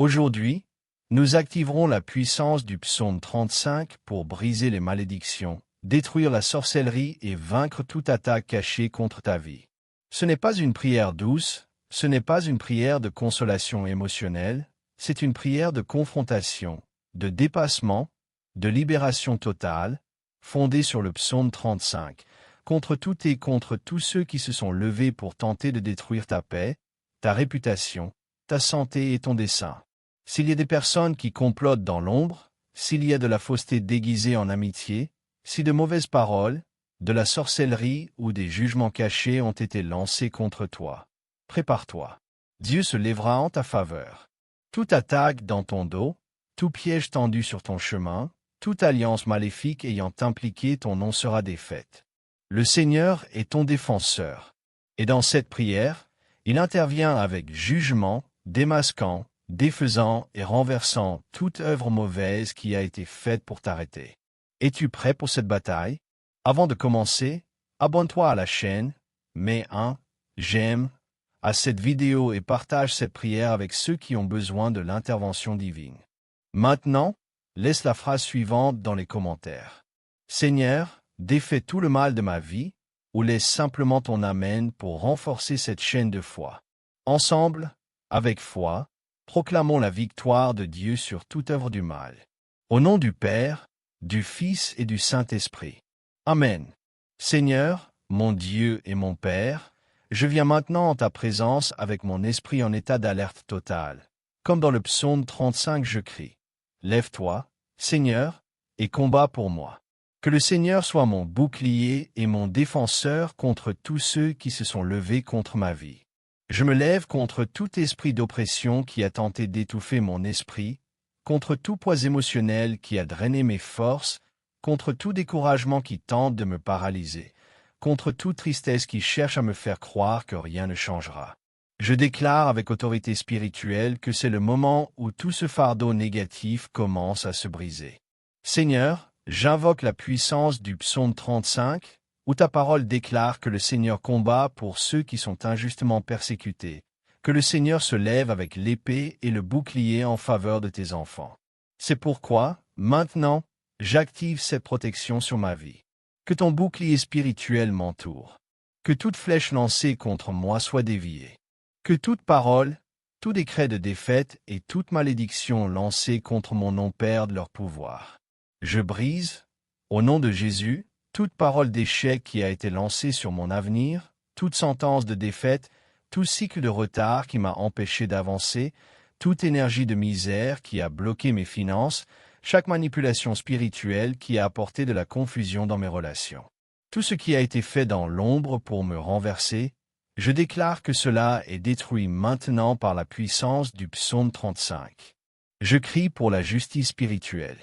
Aujourd'hui, nous activerons la puissance du psaume 35 pour briser les malédictions, détruire la sorcellerie et vaincre toute attaque cachée contre ta vie. Ce n'est pas une prière douce, ce n'est pas une prière de consolation émotionnelle, c'est une prière de confrontation, de dépassement, de libération totale, fondée sur le psaume 35, contre tout et contre tous ceux qui se sont levés pour tenter de détruire ta paix, ta réputation, ta santé et ton dessein. S'il y a des personnes qui complotent dans l'ombre, s'il y a de la fausseté déguisée en amitié, si de mauvaises paroles, de la sorcellerie ou des jugements cachés ont été lancés contre toi, prépare-toi. Dieu se lèvera en ta faveur. Toute attaque dans ton dos, tout piège tendu sur ton chemin, toute alliance maléfique ayant impliqué ton nom sera défaite. Le Seigneur est ton défenseur. Et dans cette prière, il intervient avec jugement, démasquant, défaisant et renversant toute œuvre mauvaise qui a été faite pour t'arrêter. Es-tu prêt pour cette bataille? Avant de commencer, abonne-toi à la chaîne, mets un j'aime à cette vidéo et partage cette prière avec ceux qui ont besoin de l'intervention divine. Maintenant, laisse la phrase suivante dans les commentaires. Seigneur, défais tout le mal de ma vie, ou laisse simplement ton Amen pour renforcer cette chaîne de foi. Ensemble, avec foi, proclamons la victoire de Dieu sur toute œuvre du mal. Au nom du Père, du Fils et du Saint-Esprit. Amen. Seigneur, mon Dieu et mon Père, je viens maintenant en ta présence avec mon esprit en état d'alerte totale. Comme dans le psaume 35 je crie. Lève-toi, Seigneur, et combat pour moi. Que le Seigneur soit mon bouclier et mon défenseur contre tous ceux qui se sont levés contre ma vie. Je me lève contre tout esprit d'oppression qui a tenté d'étouffer mon esprit, contre tout poids émotionnel qui a drainé mes forces, contre tout découragement qui tente de me paralyser, contre toute tristesse qui cherche à me faire croire que rien ne changera. Je déclare avec autorité spirituelle que c'est le moment où tout ce fardeau négatif commence à se briser. Seigneur, j'invoque la puissance du psaume 35, où ta parole déclare que le Seigneur combat pour ceux qui sont injustement persécutés, que le Seigneur se lève avec l'épée et le bouclier en faveur de tes enfants. C'est pourquoi, maintenant, j'active cette protection sur ma vie. Que ton bouclier spirituel m'entoure. Que toute flèche lancée contre moi soit déviée. Que toute parole, tout décret de défaite et toute malédiction lancée contre mon nom perdent leur pouvoir. Je brise, au nom de Jésus, toute parole d'échec qui a été lancée sur mon avenir, toute sentence de défaite, tout cycle de retard qui m'a empêché d'avancer, toute énergie de misère qui a bloqué mes finances, chaque manipulation spirituelle qui a apporté de la confusion dans mes relations. Tout ce qui a été fait dans l'ombre pour me renverser, je déclare que cela est détruit maintenant par la puissance du psaume 35. Je crie pour la justice spirituelle.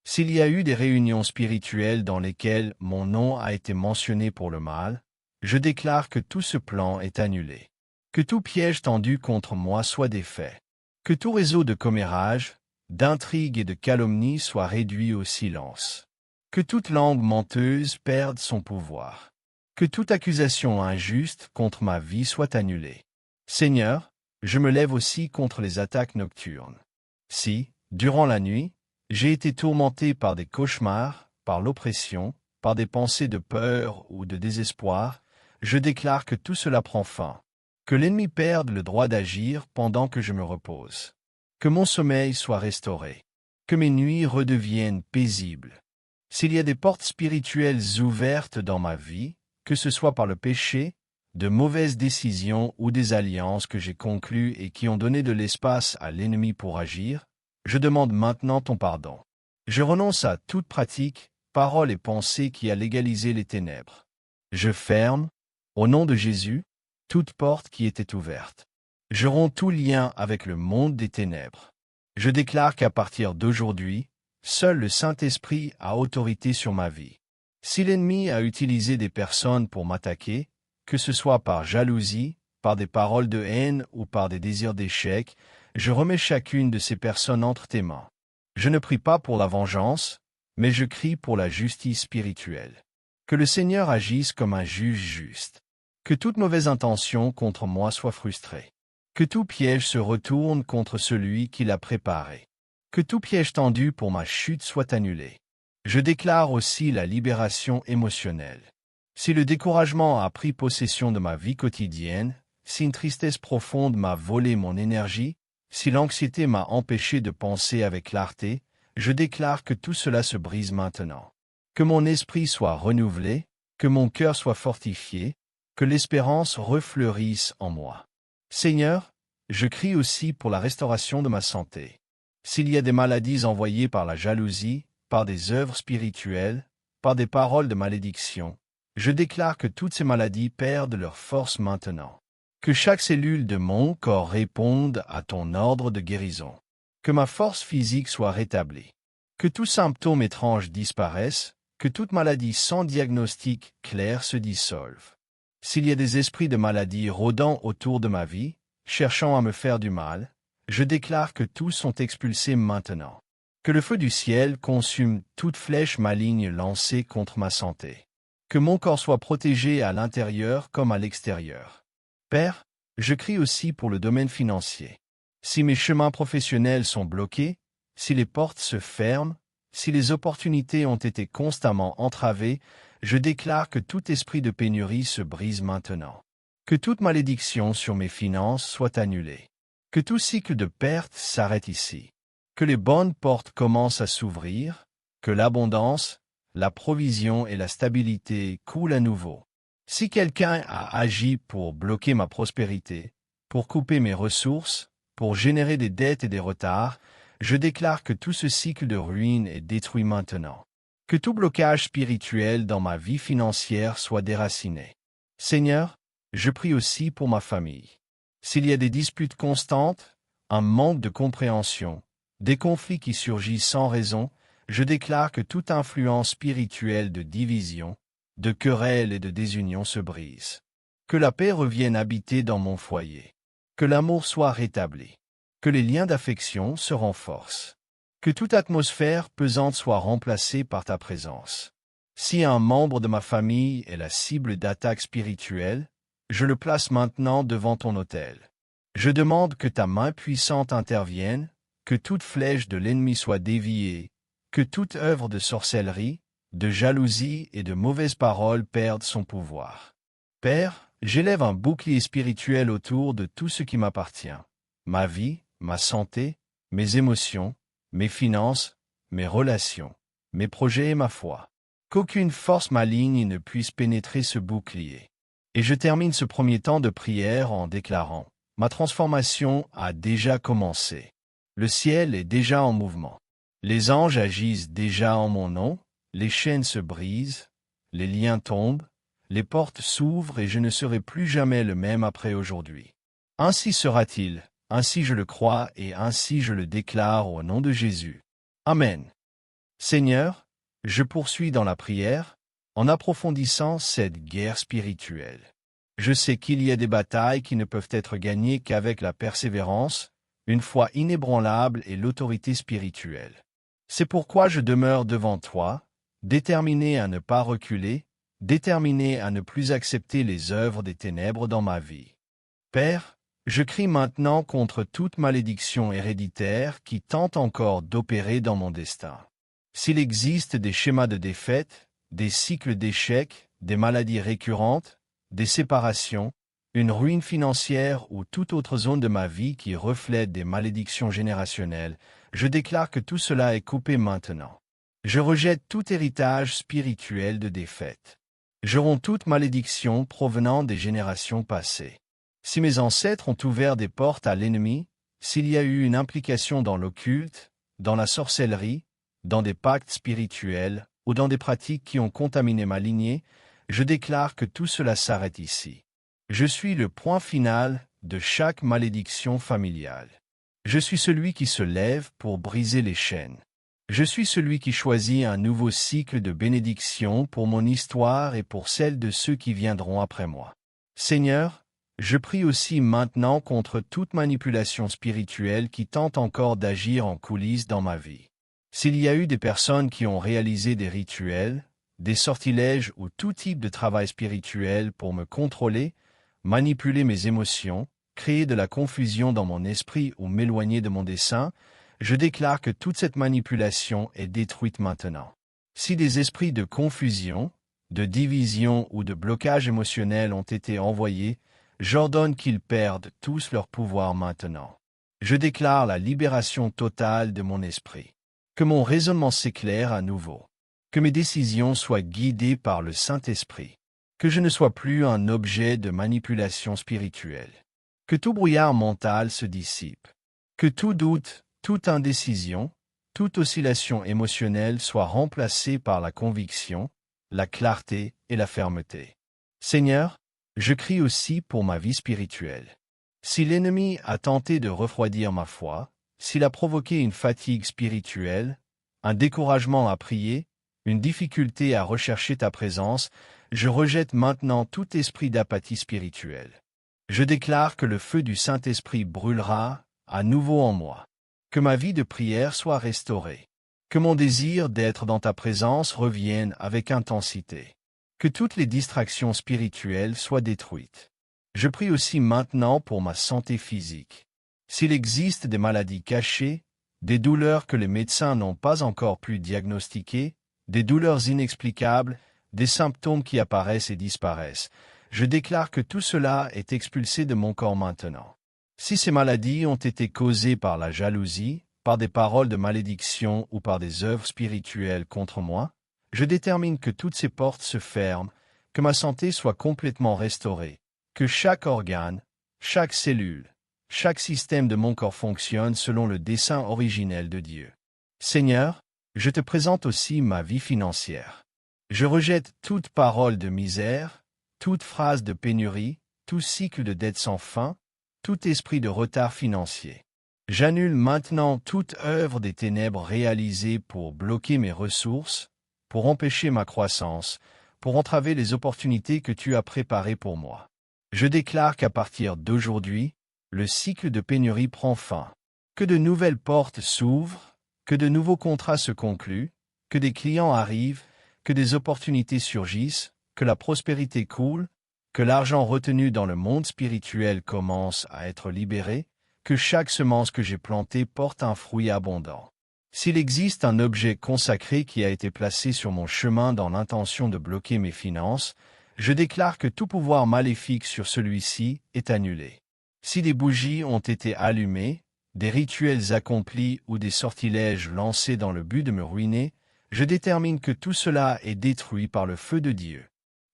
S'il y a eu des réunions spirituelles dans lesquelles mon nom a été mentionné pour le mal, je déclare que tout ce plan est annulé. Que tout piège tendu contre moi soit défait. Que tout réseau de commérage, d'intrigue et de calomnie soit réduit au silence. Que toute langue menteuse perde son pouvoir. Que toute accusation injuste contre ma vie soit annulée. Seigneur, je me lève aussi contre les attaques nocturnes. Si, durant la nuit, j'ai été tourmenté par des cauchemars, par l'oppression, par des pensées de peur ou de désespoir, je déclare que tout cela prend fin. Que l'ennemi perde le droit d'agir pendant que je me repose. Que mon sommeil soit restauré. Que mes nuits redeviennent paisibles. S'il y a des portes spirituelles ouvertes dans ma vie, que ce soit par le péché, de mauvaises décisions ou des alliances que j'ai conclues et qui ont donné de l'espace à l'ennemi pour agir, je demande maintenant ton pardon. Je renonce à toute pratique, parole et pensée qui a légalisé les ténèbres. Je ferme, au nom de Jésus, toute porte qui était ouverte. Je romps tout lien avec le monde des ténèbres. Je déclare qu'à partir d'aujourd'hui, seul le Saint-Esprit a autorité sur ma vie. Si l'ennemi a utilisé des personnes pour m'attaquer, que ce soit par jalousie, par des paroles de haine ou par des désirs d'échec, je remets chacune de ces personnes entre tes mains. Je ne prie pas pour la vengeance, mais je crie pour la justice spirituelle. Que le Seigneur agisse comme un juge juste. Que toute mauvaise intention contre moi soit frustrée. Que tout piège se retourne contre celui qui l'a préparé. Que tout piège tendu pour ma chute soit annulé. Je déclare aussi la libération émotionnelle. Si le découragement a pris possession de ma vie quotidienne, si une tristesse profonde m'a volé mon énergie, si l'anxiété m'a empêché de penser avec clarté, je déclare que tout cela se brise maintenant. Que mon esprit soit renouvelé, que mon cœur soit fortifié, que l'espérance refleurisse en moi. Seigneur, je crie aussi pour la restauration de ma santé. S'il y a des maladies envoyées par la jalousie, par des œuvres spirituelles, par des paroles de malédiction, je déclare que toutes ces maladies perdent leur force maintenant. Que chaque cellule de mon corps réponde à ton ordre de guérison. Que ma force physique soit rétablie. Que tout symptôme étrange disparaisse, que toute maladie sans diagnostic clair se dissolve. S'il y a des esprits de maladie rôdant autour de ma vie, cherchant à me faire du mal, je déclare que tous sont expulsés maintenant. Que le feu du ciel consume toute flèche maligne lancée contre ma santé. Que mon corps soit protégé à l'intérieur comme à l'extérieur. Père, je crie aussi pour le domaine financier. Si mes chemins professionnels sont bloqués, si les portes se ferment, si les opportunités ont été constamment entravées, je déclare que tout esprit de pénurie se brise maintenant. Que toute malédiction sur mes finances soit annulée. Que tout cycle de perte s'arrête ici. Que les bonnes portes commencent à s'ouvrir, que l'abondance, la provision et la stabilité coulent à nouveau. Si quelqu'un a agi pour bloquer ma prospérité, pour couper mes ressources, pour générer des dettes et des retards, je déclare que tout ce cycle de ruine est détruit maintenant. Que tout blocage spirituel dans ma vie financière soit déraciné. Seigneur, je prie aussi pour ma famille. S'il y a des disputes constantes, un manque de compréhension, des conflits qui surgissent sans raison, je déclare que toute influence spirituelle de division, de querelle et de désunion se brise. Que la paix revienne habiter dans mon foyer. Que l'amour soit rétabli. Que les liens d'affection se renforcent. Que toute atmosphère pesante soit remplacée par ta présence. Si un membre de ma famille est la cible d'attaques spirituelles, je le place maintenant devant ton autel. Je demande que ta main puissante intervienne, que toute flèche de l'ennemi soit déviée, que toute œuvre de sorcellerie, de jalousie et de mauvaises paroles perde son pouvoir. Père, j'élève un bouclier spirituel autour de tout ce qui m'appartient. Ma vie, ma santé, mes émotions, mes finances, mes relations, mes projets et ma foi. Qu'aucune force maligne ne puisse pénétrer ce bouclier. Et je termine ce premier temps de prière en déclarant: ma transformation a déjà commencé. Le ciel est déjà en mouvement. Les anges agissent déjà en mon nom, les chaînes se brisent, les liens tombent, les portes s'ouvrent et je ne serai plus jamais le même après aujourd'hui. Ainsi sera-t-il, ainsi je le crois et ainsi je le déclare au nom de Jésus. Amen. Seigneur, je poursuis dans la prière, en approfondissant cette guerre spirituelle. Je sais qu'il y a des batailles qui ne peuvent être gagnées qu'avec la persévérance, une foi inébranlable et l'autorité spirituelle. C'est pourquoi je demeure devant toi, déterminé à ne pas reculer, déterminé à ne plus accepter les œuvres des ténèbres dans ma vie. Père, je crie maintenant contre toute malédiction héréditaire qui tente encore d'opérer dans mon destin. S'il existe des schémas de défaite, des cycles d'échecs, des maladies récurrentes, des séparations, une ruine financière ou toute autre zone de ma vie qui reflète des malédictions générationnelles, je déclare que tout cela est coupé maintenant. Je rejette tout héritage spirituel de défaite. Je romps toute malédiction provenant des générations passées. Si mes ancêtres ont ouvert des portes à l'ennemi, s'il y a eu une implication dans l'occulte, dans la sorcellerie, dans des pactes spirituels ou dans des pratiques qui ont contaminé ma lignée, je déclare que tout cela s'arrête ici. Je suis le point final de chaque malédiction familiale. Je suis celui qui se lève pour briser les chaînes. Je suis celui qui choisit un nouveau cycle de bénédiction pour mon histoire et pour celle de ceux qui viendront après moi. Seigneur, je prie aussi maintenant contre toute manipulation spirituelle qui tente encore d'agir en coulisses dans ma vie. S'il y a eu des personnes qui ont réalisé des rituels, des sortilèges ou tout type de travail spirituel pour me contrôler, manipuler mes émotions, créer de la confusion dans mon esprit ou m'éloigner de mon dessein, je déclare que toute cette manipulation est détruite maintenant. Si des esprits de confusion, de division ou de blocage émotionnel ont été envoyés, j'ordonne qu'ils perdent tous leur pouvoir maintenant. Je déclare la libération totale de mon esprit. Que mon raisonnement s'éclaire à nouveau. Que mes décisions soient guidées par le Saint-Esprit. Que je ne sois plus un objet de manipulation spirituelle. Que tout brouillard mental se dissipe. Que tout doute, toute indécision, toute oscillation émotionnelle soit remplacée par la conviction, la clarté et la fermeté. Seigneur, je crie aussi pour ma vie spirituelle. Si l'ennemi a tenté de refroidir ma foi, s'il a provoqué une fatigue spirituelle, un découragement à prier, une difficulté à rechercher ta présence, je rejette maintenant tout esprit d'apathie spirituelle. Je déclare que le feu du Saint-Esprit brûlera à nouveau en moi. Que ma vie de prière soit restaurée. Que mon désir d'être dans ta présence revienne avec intensité. Que toutes les distractions spirituelles soient détruites. Je prie aussi maintenant pour ma santé physique. S'il existe des maladies cachées, des douleurs que les médecins n'ont pas encore pu diagnostiquer, des douleurs inexplicables, des symptômes qui apparaissent et disparaissent, je déclare que tout cela est expulsé de mon corps maintenant. Si ces maladies ont été causées par la jalousie, par des paroles de malédiction ou par des œuvres spirituelles contre moi, je détermine que toutes ces portes se ferment, que ma santé soit complètement restaurée, que chaque organe, chaque cellule, chaque système de mon corps fonctionne selon le dessein originel de Dieu. Seigneur, je te présente aussi ma vie financière. Je rejette toute parole de misère, toute phrase de pénurie, tout cycle de dette sans fin, tout esprit de retard financier. J'annule maintenant toute œuvre des ténèbres réalisée pour bloquer mes ressources, pour empêcher ma croissance, pour entraver les opportunités que tu as préparées pour moi. Je déclare qu'à partir d'aujourd'hui, le cycle de pénurie prend fin, que de nouvelles portes s'ouvrent, que de nouveaux contrats se concluent, que des clients arrivent, que des opportunités surgissent, que la prospérité coule, que l'argent retenu dans le monde spirituel commence à être libéré, que chaque semence que j'ai plantée porte un fruit abondant. S'il existe un objet consacré qui a été placé sur mon chemin dans l'intention de bloquer mes finances, je déclare que tout pouvoir maléfique sur celui-ci est annulé. Si des bougies ont été allumées, des rituels accomplis ou des sortilèges lancés dans le but de me ruiner, je détermine que tout cela est détruit par le feu de Dieu.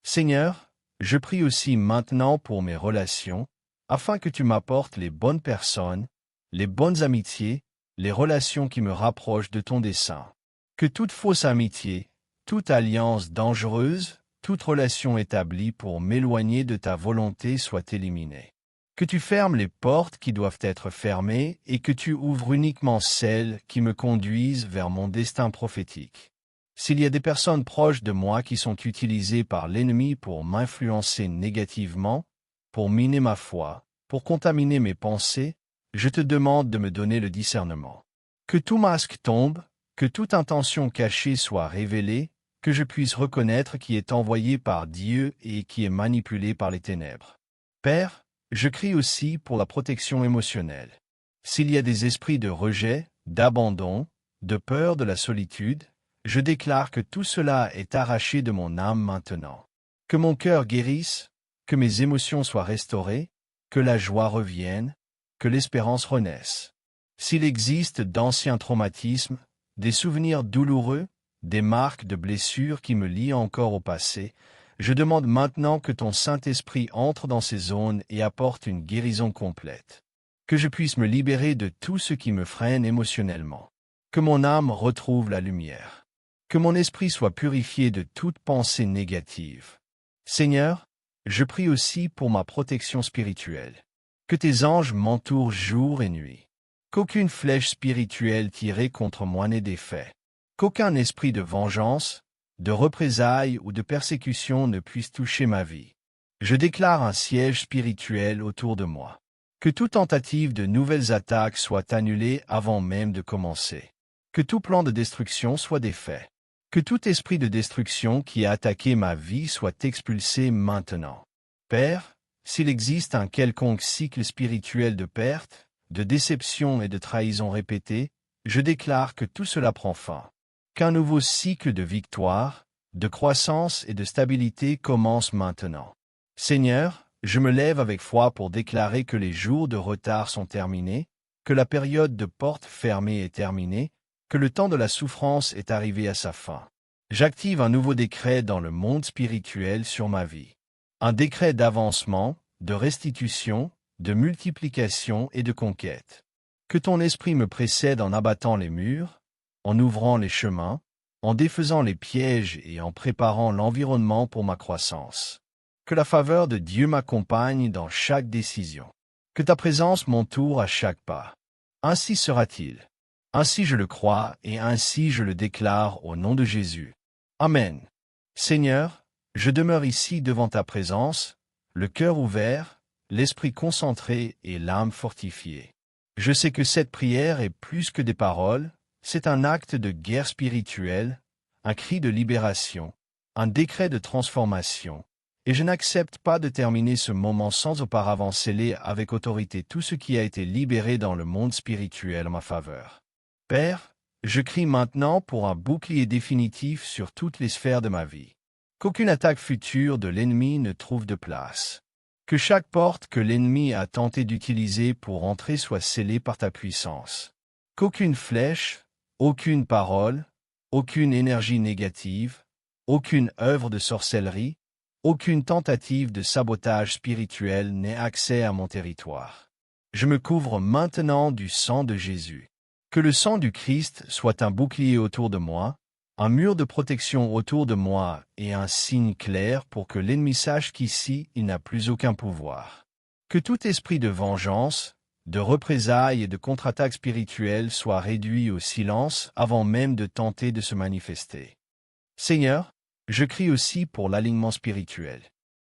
Seigneur, je prie aussi maintenant pour mes relations, afin que tu m'apportes les bonnes personnes, les bonnes amitiés, les relations qui me rapprochent de ton dessein. Que toute fausse amitié, toute alliance dangereuse, toute relation établie pour m'éloigner de ta volonté soit éliminée. Que tu fermes les portes qui doivent être fermées et que tu ouvres uniquement celles qui me conduisent vers mon destin prophétique. S'il y a des personnes proches de moi qui sont utilisées par l'ennemi pour m'influencer négativement, pour miner ma foi, pour contaminer mes pensées, je te demande de me donner le discernement. Que tout masque tombe, que toute intention cachée soit révélée, que je puisse reconnaître qui est envoyé par Dieu et qui est manipulé par les ténèbres. Père, je crie aussi pour la protection émotionnelle. S'il y a des esprits de rejet, d'abandon, de peur de la solitude, je déclare que tout cela est arraché de mon âme maintenant. Que mon cœur guérisse, que mes émotions soient restaurées, que la joie revienne, que l'espérance renaisse. S'il existe d'anciens traumatismes, des souvenirs douloureux, des marques de blessures qui me lient encore au passé, je demande maintenant que ton Saint-Esprit entre dans ces zones et apporte une guérison complète. Que je puisse me libérer de tout ce qui me freine émotionnellement. Que mon âme retrouve la lumière. Que mon esprit soit purifié de toute pensée négative. Seigneur, je prie aussi pour ma protection spirituelle. Que tes anges m'entourent jour et nuit. Qu'aucune flèche spirituelle tirée contre moi n'ait d'effet. Qu'aucun esprit de vengeance, de représailles ou de persécution ne puisse toucher ma vie. Je déclare un siège spirituel autour de moi. Que toute tentative de nouvelles attaques soit annulée avant même de commencer. Que tout plan de destruction soit défait. Que tout esprit de destruction qui a attaqué ma vie soit expulsé maintenant. Père, s'il existe un quelconque cycle spirituel de perte, de déception et de trahison répétée, je déclare que tout cela prend fin. Qu'un nouveau cycle de victoire, de croissance et de stabilité commence maintenant. Seigneur, je me lève avec foi pour déclarer que les jours de retard sont terminés, que la période de porte fermée est terminée, que le temps de la souffrance est arrivé à sa fin. J'active un nouveau décret dans le monde spirituel sur ma vie. Un décret d'avancement, de restitution, de multiplication et de conquête. Que ton esprit me précède en abattant les murs, en ouvrant les chemins, en défaisant les pièges et en préparant l'environnement pour ma croissance. Que la faveur de Dieu m'accompagne dans chaque décision. Que ta présence m'entoure à chaque pas. Ainsi sera-t-il. Ainsi je le crois et ainsi je le déclare au nom de Jésus. Amen. Seigneur, je demeure ici devant ta présence, le cœur ouvert, l'esprit concentré et l'âme fortifiée. Je sais que cette prière est plus que des paroles, c'est un acte de guerre spirituelle, un cri de libération, un décret de transformation. Et je n'accepte pas de terminer ce moment sans auparavant sceller avec autorité tout ce qui a été libéré dans le monde spirituel en ma faveur. Père, je crie maintenant pour un bouclier définitif sur toutes les sphères de ma vie. Qu'aucune attaque future de l'ennemi ne trouve de place. Que chaque porte que l'ennemi a tenté d'utiliser pour entrer soit scellée par ta puissance. Qu'aucune flèche, aucune parole, aucune énergie négative, aucune œuvre de sorcellerie, aucune tentative de sabotage spirituel n'ait accès à mon territoire. Je me couvre maintenant du sang de Jésus. Que le sang du Christ soit un bouclier autour de moi, un mur de protection autour de moi et un signe clair pour que l'ennemi sache qu'ici il n'a plus aucun pouvoir. Que tout esprit de vengeance, de représailles et de contre-attaque spirituelle soit réduit au silence avant même de tenter de se manifester. Seigneur, je crie aussi pour l'alignement spirituel.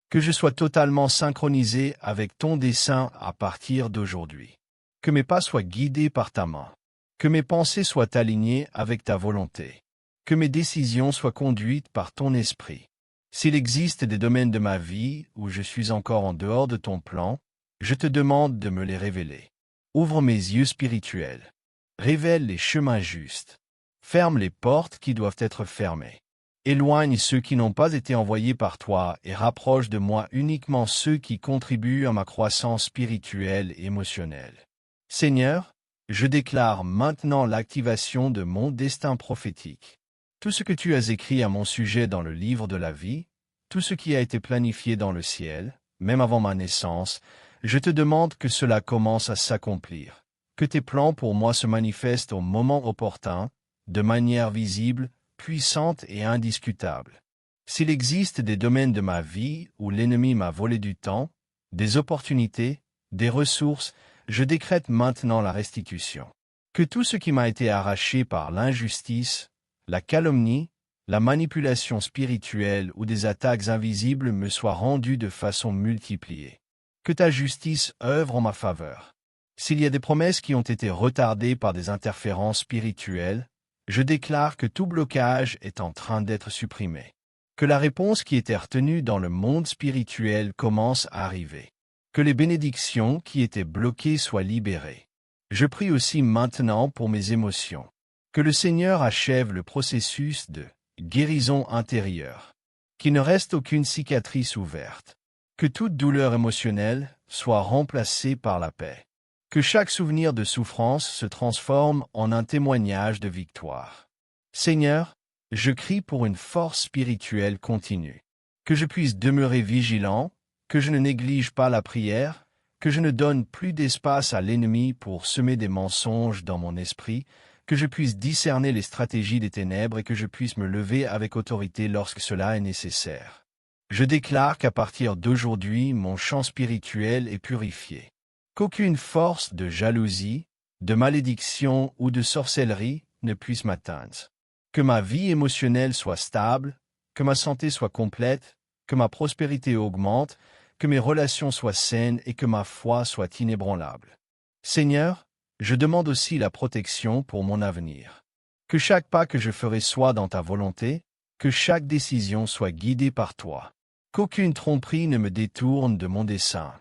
Que je sois totalement synchronisé avec ton dessein à partir d'aujourd'hui. Que mes pas soient guidés par ta main. Que mes pensées soient alignées avec ta volonté. Que mes décisions soient conduites par ton esprit. S'il existe des domaines de ma vie où je suis encore en dehors de ton plan, je te demande de me les révéler. Ouvre mes yeux spirituels. Révèle les chemins justes. Ferme les portes qui doivent être fermées. Éloigne ceux qui n'ont pas été envoyés par toi et rapproche de moi uniquement ceux qui contribuent à ma croissance spirituelle et émotionnelle. Seigneur, je déclare maintenant l'activation de mon destin prophétique. Tout ce que tu as écrit à mon sujet dans le livre de la vie, tout ce qui a été planifié dans le ciel, même avant ma naissance, je te demande que cela commence à s'accomplir, que tes plans pour moi se manifestent au moment opportun, de manière visible, puissante et indiscutable. S'il existe des domaines de ma vie où l'ennemi m'a volé du temps, des opportunités, des ressources, je décrète maintenant la restitution. Que tout ce qui m'a été arraché par l'injustice, la calomnie, la manipulation spirituelle ou des attaques invisibles me soit rendu de façon multipliée. Que ta justice œuvre en ma faveur. S'il y a des promesses qui ont été retardées par des interférences spirituelles, je déclare que tout blocage est en train d'être supprimé. Que la réponse qui était retenue dans le monde spirituel commence à arriver. Que les bénédictions qui étaient bloquées soient libérées. Je prie aussi maintenant pour mes émotions. Que le Seigneur achève le processus de guérison intérieure. Qu'il ne reste aucune cicatrice ouverte. Que toute douleur émotionnelle soit remplacée par la paix. Que chaque souvenir de souffrance se transforme en un témoignage de victoire. Seigneur, je crie pour une force spirituelle continue. Que je puisse demeurer vigilant, que je ne néglige pas la prière, que je ne donne plus d'espace à l'ennemi pour semer des mensonges dans mon esprit, que je puisse discerner les stratégies des ténèbres et que je puisse me lever avec autorité lorsque cela est nécessaire. Je déclare qu'à partir d'aujourd'hui, mon champ spirituel est purifié. Qu'aucune force de jalousie, de malédiction ou de sorcellerie ne puisse m'atteindre. Que ma vie émotionnelle soit stable, que ma santé soit complète, que ma prospérité augmente, que mes relations soient saines et que ma foi soit inébranlable. Seigneur, je demande aussi la protection pour mon avenir. Que chaque pas que je ferai soit dans ta volonté, que chaque décision soit guidée par toi. Qu'aucune tromperie ne me détourne de mon dessein.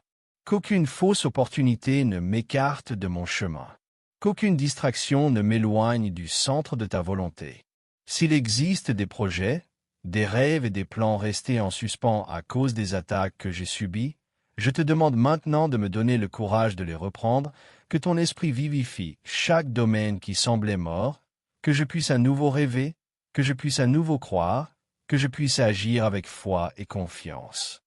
Qu'aucune fausse opportunité ne m'écarte de mon chemin. Qu'aucune distraction ne m'éloigne du centre de ta volonté. S'il existe des projets, des rêves et des plans restés en suspens à cause des attaques que j'ai subies, je te demande maintenant de me donner le courage de les reprendre, que ton esprit vivifie chaque domaine qui semblait mort, que je puisse à nouveau rêver, que je puisse à nouveau croire, que je puisse agir avec foi et confiance.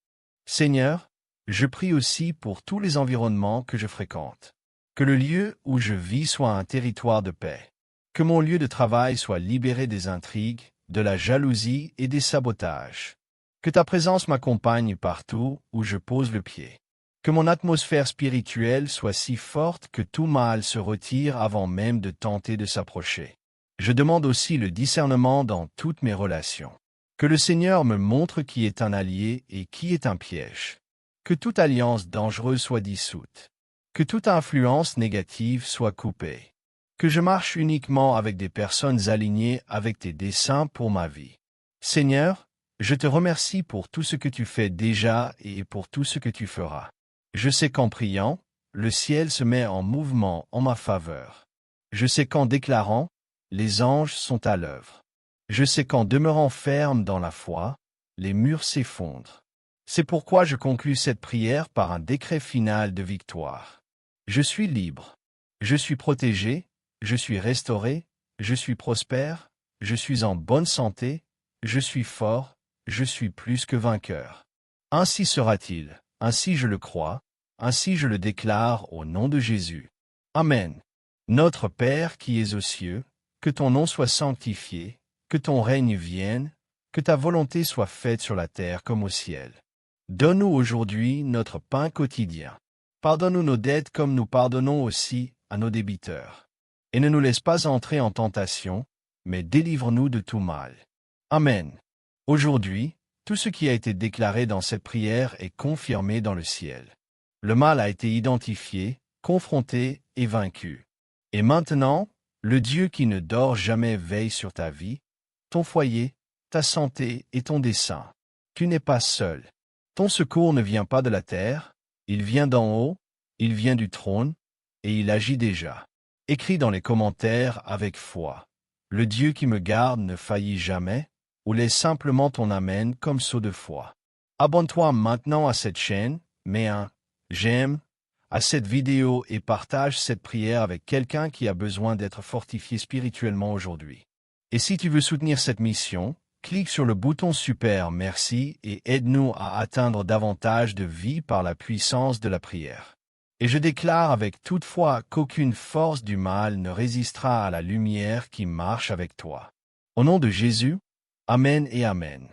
Seigneur, je prie aussi pour tous les environnements que je fréquente. Que le lieu où je vis soit un territoire de paix. Que mon lieu de travail soit libéré des intrigues, de la jalousie et des sabotages. Que ta présence m'accompagne partout où je pose le pied. Que mon atmosphère spirituelle soit si forte que tout mal se retire avant même de tenter de s'approcher. Je demande aussi le discernement dans toutes mes relations. Que le Seigneur me montre qui est un allié et qui est un piège. Que toute alliance dangereuse soit dissoute. Que toute influence négative soit coupée. Que je marche uniquement avec des personnes alignées avec tes desseins pour ma vie. Seigneur, je te remercie pour tout ce que tu fais déjà et pour tout ce que tu feras. Je sais qu'en priant, le ciel se met en mouvement en ma faveur. Je sais qu'en déclarant, les anges sont à l'œuvre. Je sais qu'en demeurant ferme dans la foi, les murs s'effondrent. C'est pourquoi je conclus cette prière par un décret final de victoire. Je suis libre. Je suis protégé. Je suis restauré. Je suis prospère. Je suis en bonne santé. Je suis fort. Je suis plus que vainqueur. Ainsi sera-t-il. Ainsi je le crois. Ainsi je le déclare au nom de Jésus. Amen. Notre Père qui es aux cieux, que ton nom soit sanctifié, que ton règne vienne, que ta volonté soit faite sur la terre comme au ciel. Donne-nous aujourd'hui notre pain quotidien. Pardonne-nous nos dettes comme nous pardonnons aussi à nos débiteurs. Et ne nous laisse pas entrer en tentation, mais délivre-nous de tout mal. Amen. Aujourd'hui, tout ce qui a été déclaré dans cette prière est confirmé dans le ciel. Le mal a été identifié, confronté et vaincu. Et maintenant, le Dieu qui ne dort jamais veille sur ta vie, ton foyer, ta santé et ton dessein. Tu n'es pas seul. Ton secours ne vient pas de la terre, il vient d'en haut, il vient du trône, et il agit déjà. Écris dans les commentaires avec foi. Le Dieu qui me garde ne faillit jamais, ou laisse simplement ton amen comme saut de foi. Abonne-toi maintenant à cette chaîne, mets un j'aime à cette vidéo et partage cette prière avec quelqu'un qui a besoin d'être fortifié spirituellement aujourd'hui. Et si tu veux soutenir cette mission, clique sur le bouton Super Merci et aide-nous à atteindre davantage de vie par la puissance de la prière. Et je déclare avec toute foi qu'aucune force du mal ne résistera à la lumière qui marche avec toi. Au nom de Jésus, Amen et Amen.